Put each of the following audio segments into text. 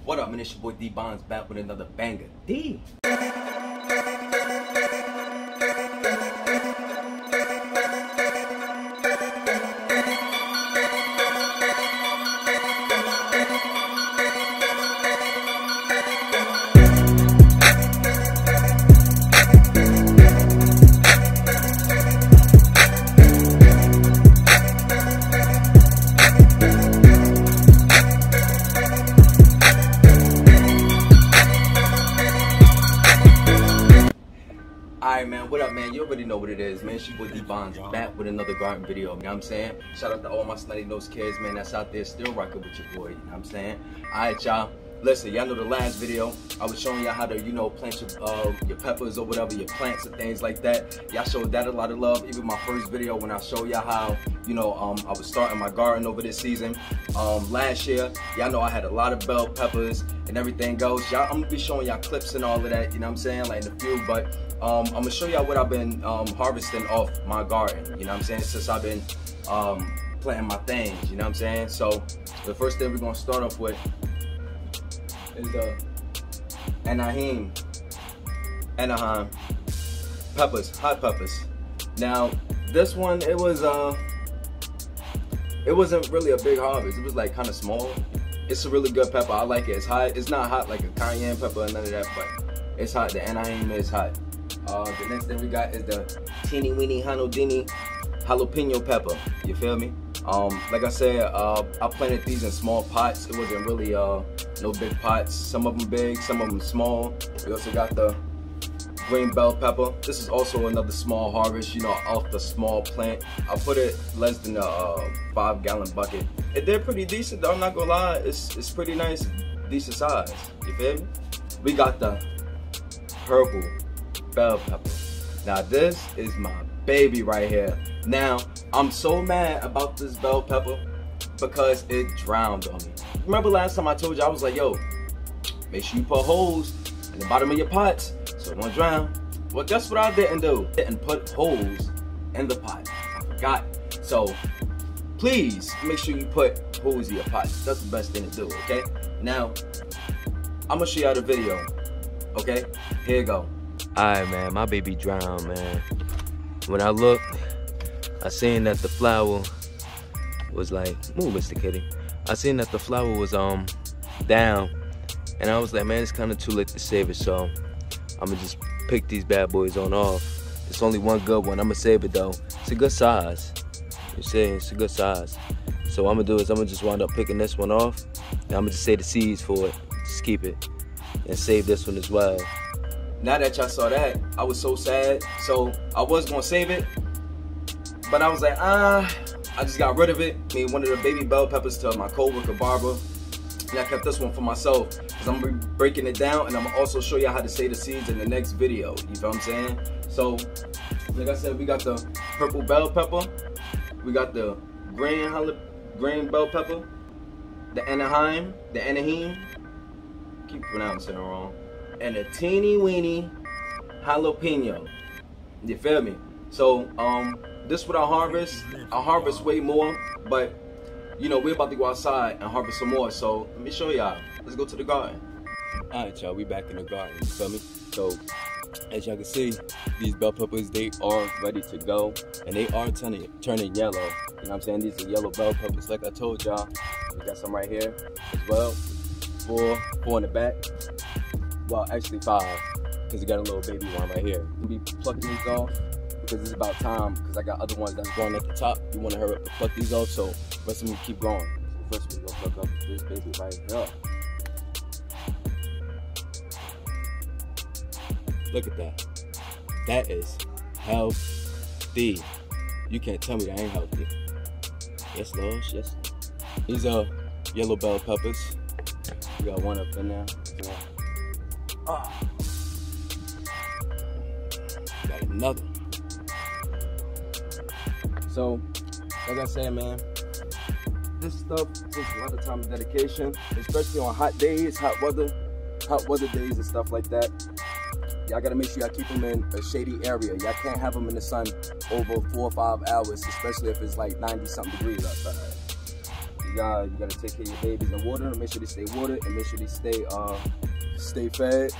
What up, man? It's your boy D Bonds back with another banger. D. Alright, man, what up, man? You already know what it is, man. It's your boy D Bonds back with another garden video. You know what I'm saying? Shout out to all my snotty nose kids, man, that's out there still rocking with your boy. You know what I'm saying? Alright, y'all. Listen, y'all know the last video, I was showing y'all how to, you know, plant your peppers or whatever, your plants and things like that. Y'all showed that a lot of love. Even my first video when I showed y'all how, you know, I was starting my garden over this season. Last year, y'all know I had a lot of bell peppers and everything else. Y'all, I'm gonna be showing y'all clips and all of that, you know what I'm saying, like in a few, but I'm gonna show y'all what I've been harvesting off my garden, you know what I'm saying, since I've been planting my things, you know what I'm saying. So the first thing we're gonna start off with is the Anaheim peppers, hot peppers. Now this one, it wasn't really a big harvest. It was like kind of small. It's a really good pepper. I like it. It's hot. It's not hot like a cayenne pepper or none of that, but it's hot. The Anaheim is hot. The next thing we got is the teeny weeny jalapeno pepper. You feel me? Like I said, I planted these in small pots. It wasn't really no big pots. Some of them big, some of them small. We also got the green bell pepper. This is also another small harvest, you know, off the small plant. I put it less than a 5-gallon bucket. It did pretty decent though, I'm not gonna lie. It's pretty nice, decent size. You feel me? We got the purple bell pepper. Now this is my baby right here. Now I'm so mad about this bell pepper because it drowned on me. Remember last time I told you, I was like, yo, make sure you put holes in the bottom of your pots so it won't drown. Well, guess what I didn't do? I didn't put holes in the pot. I forgot. So please make sure you put holes in your pots. That's the best thing to do, okay? Now I'm gonna show y'all the video. Okay, here you go. Alright, man, my baby drowned, man. When I looked, I seen that the flower was like, move, Mr. Kitty. I seen that the flower was down, and I was like, man, it's kind of too late to save it, so I'm gonna just pick these bad boys on off. It's only one good one. I'm gonna save it though. It's a good size. You see, it's a good size. So what I'm gonna do is I'm gonna just wind up picking this one off, and I'm gonna just save the seeds for it. Just keep it and save this one as well. Now that y'all saw that, I was so sad. So I was gonna save it, but I was like, I just got rid of it. I mean, one of the baby bell peppers to my coworker Barbara, and I kept this one for myself because I'm gonna be breaking it down, and I'm gonna also show you how to save the seeds in the next video. You feel what I'm saying? So, like I said, we got the purple bell pepper, we got the green bell pepper, the Anaheim, keep pronouncing it wrong, and a teeny weeny jalapeno. You feel me? So this is what I harvest. I harvest way more, but you know, we're about to go outside and harvest some more. So let me show y'all. Let's go to the garden. Alright, y'all, we back in the garden, you feel me? So as y'all can see, these bell peppers, they are ready to go, and they are turning yellow. You know what I'm saying? These are yellow bell peppers, like I told y'all. We got some right here as well. Four in the back. Well, actually 5, because we got a little baby one right here. We'll be plucking these off because it's about time, because I got other ones that's growing at the top. You want to hurry up and pluck these off, so first we keep going. So first we're gonna pluck up this baby right here. Look at that. That is healthy. You can't tell me that ain't healthy. Yes, Lord, yes. These are yellow bell peppers. We got one up in there. Got another. So, like I said, man, this stuff takes a lot of time and dedication, especially on hot days, hot weather days and stuff like that. Y'all gotta make sure y'all keep them in a shady area. Y'all can't have them in the sun over 4 or 5 hours, especially if it's like 90-something degrees outside. You gotta take care of your babies and water them. Make sure they stay watered and make sure they stay fed.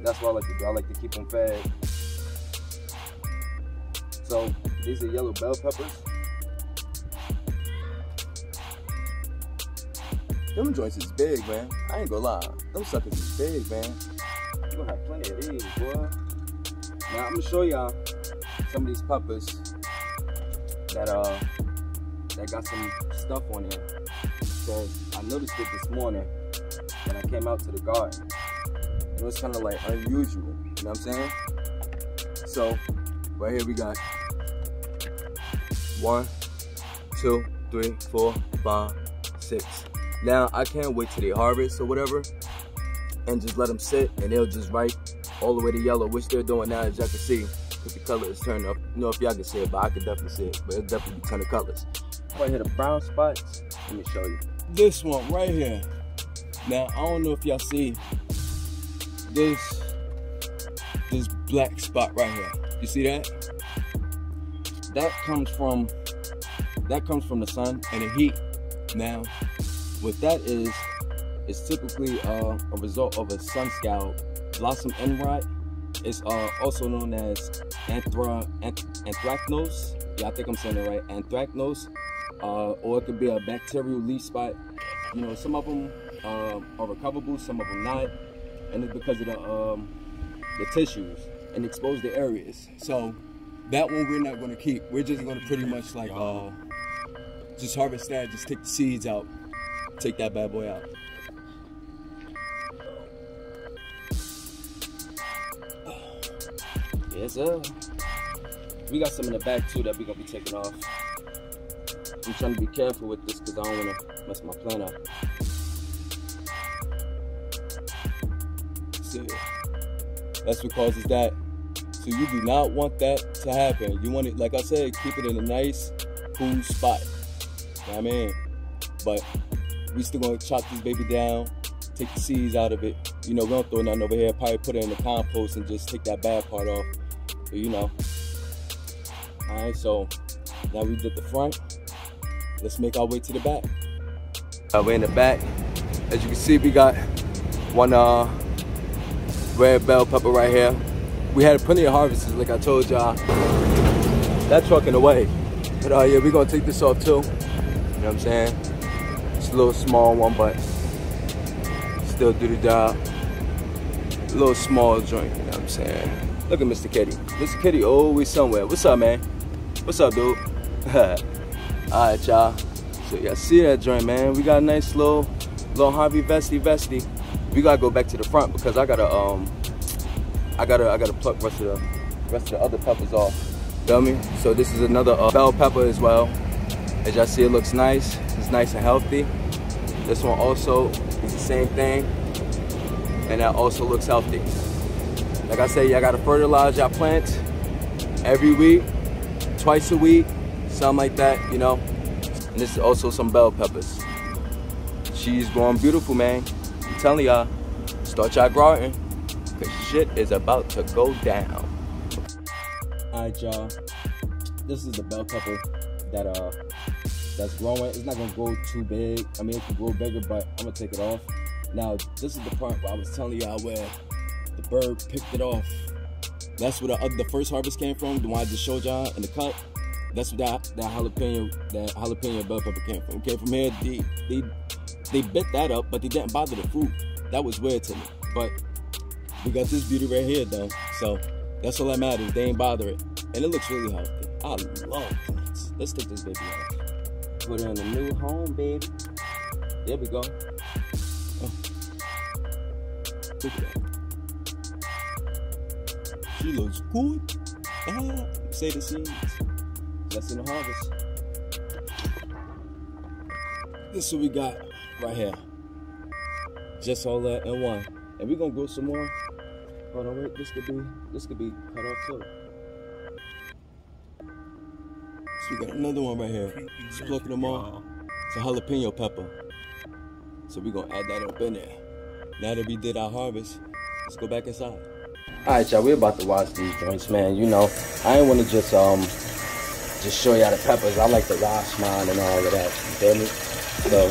That's what I like to do. I like to keep them fed. So these are yellow bell peppers. Them joints is big, man. I ain't gonna lie. Them suckers is big, man. You gonna have plenty of these, boy. Now I'm gonna show y'all some of these peppers that got some stuff on here. So I noticed it this morning when I came out to the garden. It was kind of like unusual, you know what I'm saying? So right here we got 1, 2, 3, 4, 5, 6. Now I can't wait till they harvest or whatever and just let them sit and they'll just ripe all the way to yellow, which they're doing now, as y'all can see, because the color is turning up. You know if y'all can see it, but I can definitely see it, but it'll definitely be 10 of colors. Right here, the brown spots, let me show you. This one right here. Now I don't know if y'all see this black spot right here. You see that? That comes from the sun and the heat. Now, what that is typically a result of a sun scald. Blossom end rot is also known as anthracnose. Yeah, I think I'm saying it right. Anthracnose, or it could be a bacterial leaf spot. You know, some of them are recoverable, some of them not, and it's because of the tissues and exposed areas. So that one we're not going to keep. We're just going to pretty much like just harvest that, just take the seeds out, take that bad boy out. Yes, sir. We got some in the back too that we're gonna be taking off. I'm trying to be careful with this because I don't want to mess my plant up. See, that's what causes that. So you do not want that to happen. You want it, like I said, keep it in a nice, cool spot. You know what I mean? But we still gonna chop this baby down, take the seeds out of it. You know, we don't throw nothing over here. Probably put it in the compost and just take that bad part off. But you know. All right, so now we did the front. Let's make our way to the back. We're in the back. As you can see, we got one red bell pepper right here. We had plenty of harvests, like I told y'all. That truck in the way. But yeah, we're gonna take this off too. You know what I'm saying? It's a little small one, but still do the job. A little small joint, you know what I'm saying? Look at Mr. Kitty. Mr. Kitty always somewhere. What's up, man? What's up, dude? Alright, y'all. So y'all see that joint, man. We got a nice little Harvey vesty. We gotta go back to the front because I gotta pluck rest of the other peppers off. Feel me? So this is another bell pepper as well. As y'all see, it looks nice. It's nice and healthy. This one also is the same thing, and that also looks healthy. Like I said, y'all gotta fertilize y'all plants every week, twice a week, something like that, you know. And this is also some bell peppers. She's growing beautiful, man. I'm telling y'all, start y'all growing, cause shit is about to go down. Alright, y'all. This is the bell pepper that's growing. It's not gonna grow too big. I mean, it can grow bigger, but I'm gonna take it off. Now, this is the part where I was telling y'all where the bird picked it off. That's where the first harvest came from, the one I just showed y'all in the cut. That's where that jalapeno bell pepper came from. It came from here. They bit that up, but they didn't bother the fruit. That was weird to me. But we got this beauty right here, though. So that's all that matters. They ain't bother it, and it looks really healthy. I love plants. Let's take this baby off. Put her in a new home, baby. There we go. Oh. Look at that. She looks good. Say the seeds. That's in the harvest. This is what we got right here. Just all that in one. And we're gonna grow some more. Hold on, wait. This could be cut off too. So we got another one right here. Just plucking them off. It's a jalapeno pepper. So we're gonna add that up in there. Now that we did our harvest, let's go back inside. Alright, y'all, we're about to watch these joints, man. You know, I ain't wanna just just show y'all the peppers. I like to wash mine and all of that. You feel me? So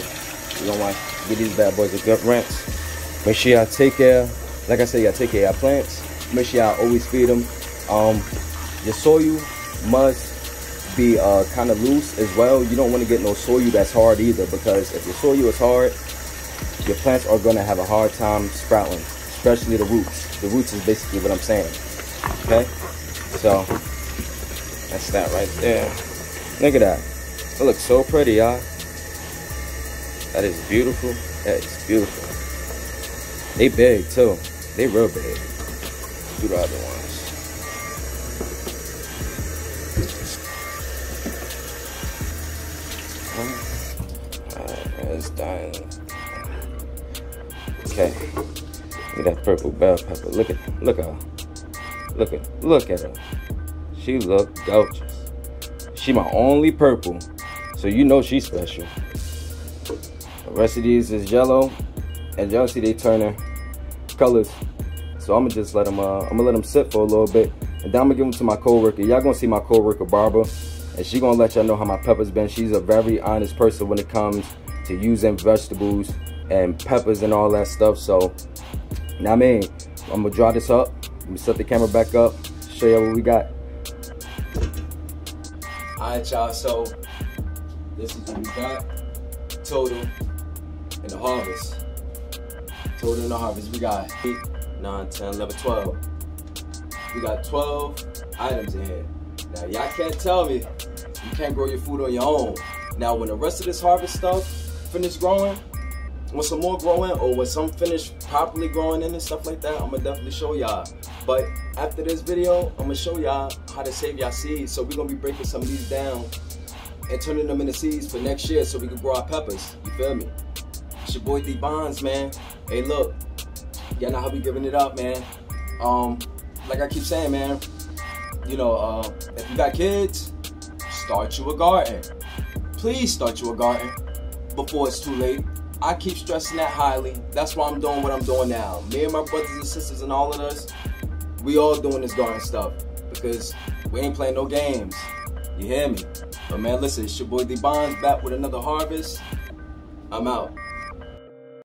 you gonna want to give these bad boys a good rinse. Make sure y'all take care. Like I said, y'all take care of your plants. Make sure y'all always feed them. Your soil must be kind of loose as well. You don't want to get no soil that's hard either, because if your soil is hard, your plants are going to have a hard time sprouting, especially the roots. The roots is basically what I'm saying. Okay, so that's that right there. Look at that. It looks so pretty, y'all. That is beautiful. That is beautiful. They big too. They real big. Do the other ones. It's dying. Okay. Look at that purple bell pepper. Look at her. Look at her. She look gorgeous. She my only purple, so you know she's special. The rest of these is yellow, and y'all see they turning colors. So I'm gonna just let them. I'm gonna let them sit for a little bit, and then I'm gonna give them to my coworker. Y'all gonna see my coworker Barbara, and she gonna let y'all know how my peppers been. She's a very honest person when it comes to using vegetables and peppers and all that stuff. So, now I mean, I'm gonna draw this up. Let me set the camera back up, show y'all what we got. Alright, y'all, so this is what we got. Total in the harvest. Total in the harvest. We got 8, 9, 10, 11, 12. We got 12 items in here. Now, y'all can't tell me you can't grow your food on your own. Now, when the rest of this harvest stuff finish growing, when some more growing, or when some finish properly growing in and stuff like that, I'm gonna definitely show y'all. But after this video, I'm gonna show y'all how to save y'all seeds. So we're gonna be breaking some of these down and turning them into seeds for next year so we can grow our peppers. You feel me? It's your boy D Bonds, man. Hey, look, y'all know how we giving it up, man. Like I keep saying, man, you know, if you got kids, start you a garden. Please start you a garden before it's too late. I keep stressing that highly. That's why I'm doing what I'm doing now. Me and my brothers and sisters and all of us, we all doing this garden stuff because we ain't playing no games. You hear me? But man, listen, it's your boy D Bonds back with another harvest. I'm out.